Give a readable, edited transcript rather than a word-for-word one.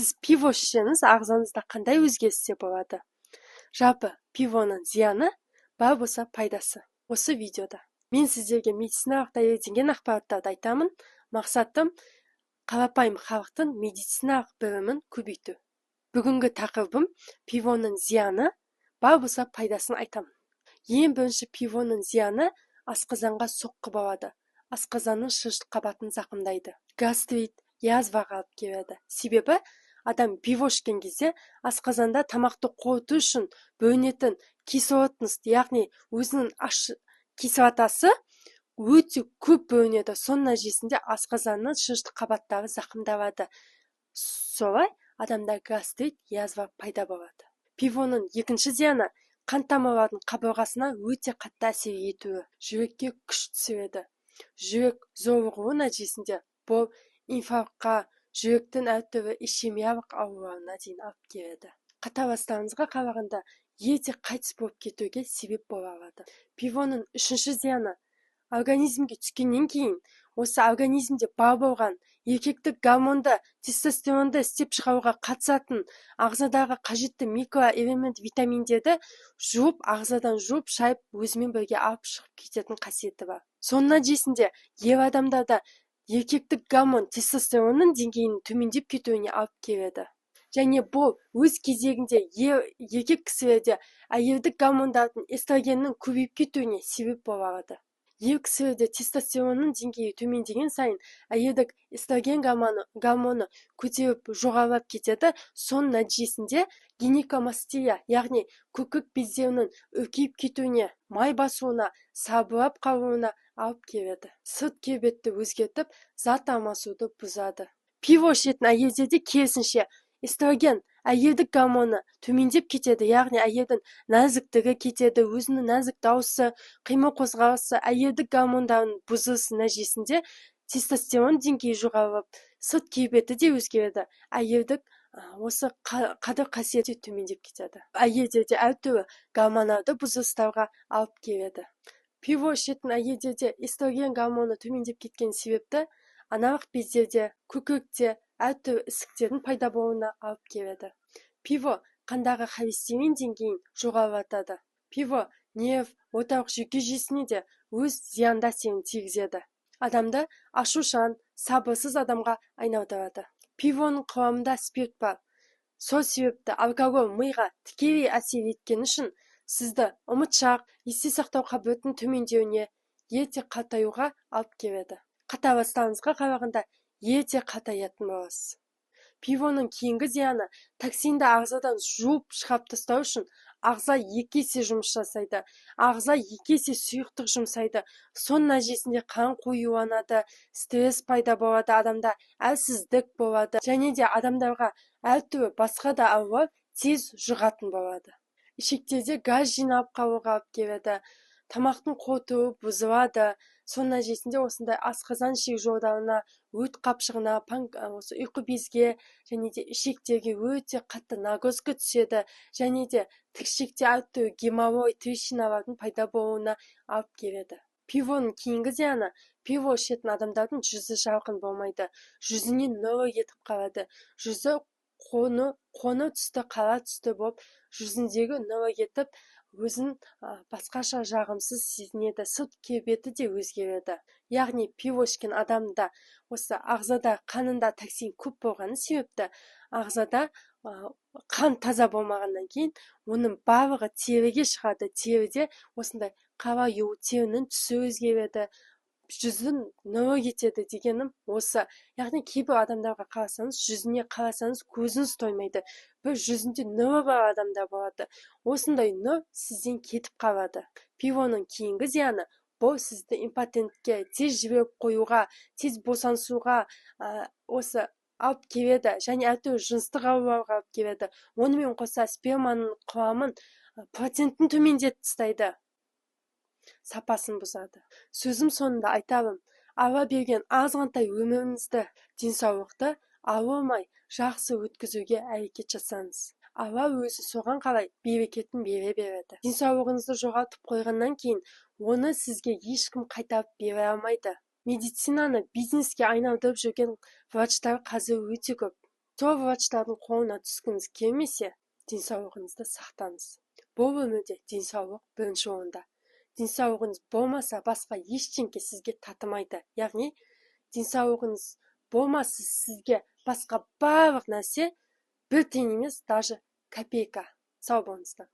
Сіз пиво ішсеңіз, ағзаңызда қандай өзгерістер болады? Жалпы пивоның зияны бар болса пайдасы. Осы видеода мен сіздерге медициналық дәлелденген ақпараттарды айтамын. Мақсатым қарапайым халықтың медициналық білімін көбейту. Бүгінгі тақырыбым пивоның зияны бар болса пайдасын айтамын. Ең бірінші пивоның зияны асқазанға соққы болады. Асқазанның шырышты қабатын зақымдайды. Гастрит, язваға алып келеді. Себебі адам пиво ішкен кезде асқазанда тамақты қорыту үшін бөлінетін кислотность, яғни өзінің кислотасы өте көп бөлінеді. Соның нәтижесінде асқазанның шырышты қабаттары зақымдалады. Солай адамда гастрит, язва пайда болады. Пивоның екінші зияны қан тамырлардың қабырғасына өте қатты әсер етуі, жүрекке күш түсіреді. Жүрек зорығуы нәтижесінде бұл инфарктқа, жүректің әртүрлі ишемиялық ауруларына дейін алып келеді. Қатарластарыңызға қарағанда ерте қайтыс болып кетуге себеп бола алады. Пивоның үшінші зияны организмге түскеннен кейін осы организмде бар болған еркектік гормонды, тестостеронды істеп шығаруға қатысатын ағзадағы қажетті микроэлемент витаминдерді ағзадан жуып шайып өзімен бірге алып шығып кететін қасиеті бар. Соның нәтижесінде ер адамдарда еркектік гормон тестостеронның деңгейінің төмендеп кетуіне алып келеді. Және бұл өз кезегінде еркек кісілерде әйелдік гормондардың эстрогеннің көбейіп кетуіне себеп бола алады. Ер кісілерде тестостеронның деңгейі төмендеген сайын әйелдік эстроген гормоны көтеріп жоғарылап кетеді. Соның нәтижесінде гинекомастия, яғни көкек бездерінің үлкейіп кетуіне, май басуына, сабырап қалуына алып келеді. Сырт келбетті өзгертіп, зат алмасуды бұзады. Пиво ішетін әйелдерде керісінше эстроген, әйелдік гормоны төмендеп кетеді, яғни әйелдің нәзіктігі кетеді, өзінің нәзік дауысы, қимыл қозғалысы, әйелдік гормондардың бұзылысы нәтижесінде тестостерон деңгейі жоғарылап, сырт келбеті де өзгереді. Әйелдік осы қадір қасиеті төмендеп кетеді. Әйелдерде әртүрлі гормоналды бұзылыстарға алып келеді. Пиво ішетін әйелдерде эстроген гормоны төмендеп кеткен себепті аналық бездерде, көкіректе әртүрлі ісіктердің пайда болуына алып келеді. Пиво қандағы холестерин деңгейін жоғарылатады. Пиво нерв, орталық жүйке жүйесіне де өз зиянды әсерін тигізеді. Адамды ашушаң, сабырсыз адамға айналдырады. Пивоның құрамында спирт бар. Сол себепті алкоголь миға тікелей әсер еткен үшін сізді ұмытшақ, есте сақтау қабілетінің төмендеуіне, ерте қартаюға алып келеді. Қатарластарыңызға қарағанда ерте қартаятын боласыз. Пивоның кейінгі зияны токсинді ағзадан жуып шығарып тастау үшін ағза 2 есе жұмыс жасайды. Ағза 2 есе сұйықтық жұмсайды. Соның нәтижесінде қан қоюланады, стресс пайда болады, адамда әлсіздік болады, және де адамдарға әртүрлі басқа да аурулар тез жұғатын болады. Ішектерде газ жиналып қалуға алып келеді. Тамақтың қорытуы бұзылады. Соның нәтижесінде осындай асқазан ішек жолдарына, өт қапшығына, осы ұйқы безге және де ішектерге өте қатты нагрузка түседі, және де тікшекте әртүрлі геморрой, трещиналардың пайда болуына алып келеді. Пивоның кейінгі зияны пиво ішетін адамдардың жүзі жарқын болмайды, жүзіне нұрлы етіп қалады. Жүзі қоңыр түсті, қара түсті болып, жүзіндегі нұрлы етіп, өзін басқаша жағымсыз сезінеді, сырт келбеті де өзгереді. Яғни пиво ішкен адамда осы ағзада қанында токсин көп болғаны себепті ағзада қан таза болмағаннан кейін оның барлығы теріге шығады. Теріде осындай қара юу, терінің түсі өзгереді, жүзін нұрлы етеді дегенім осы. Яғни кейбір адамдарға қарасаңыз, жүзіне қарасаңыз көзіңіз тоймайды. Бір жүзінде нұры бар адамдар болады. Осындай нұр сізден кетіп қалады. Пивоның кейінгі зияны бұл сізді импотентке, тез жіберіп қоюға, тез босансуға осы алып келеді, және әртүрлі жыныстық ауруларға алып келеді. Онымен қоса сперманың құрамын процентін төмендетіп тастайды, сапасын бұзады. Сөзім соңында айтарым, Алла берген азғантай өміріңізді, денсаулықты ауырмай жақсы өткізуге әрекет жасаңыз. Алла өзі соған қарай берекетін бере береді. Денсаулығыңызды жоғалтып қойғаннан кейін оны сізге ешкім қайтарып бере алмайды. Медицинаны бизнеске айналдырып жүрген врачтар қазір өте көп. Stopwatchdардың қолына түскіңіз келмесе, денсаулығыңызды сақтаңыз. Бұл өмірде денсаулық бірінші орында. Денсаулығыңыз болмаса, басқа ештеңе сізге татымайды. Яғни, денсаулығыңыз болмаса, сізге басқа барлық нәрсе бір тиын емес, даже копейка. Сау болыңыздар.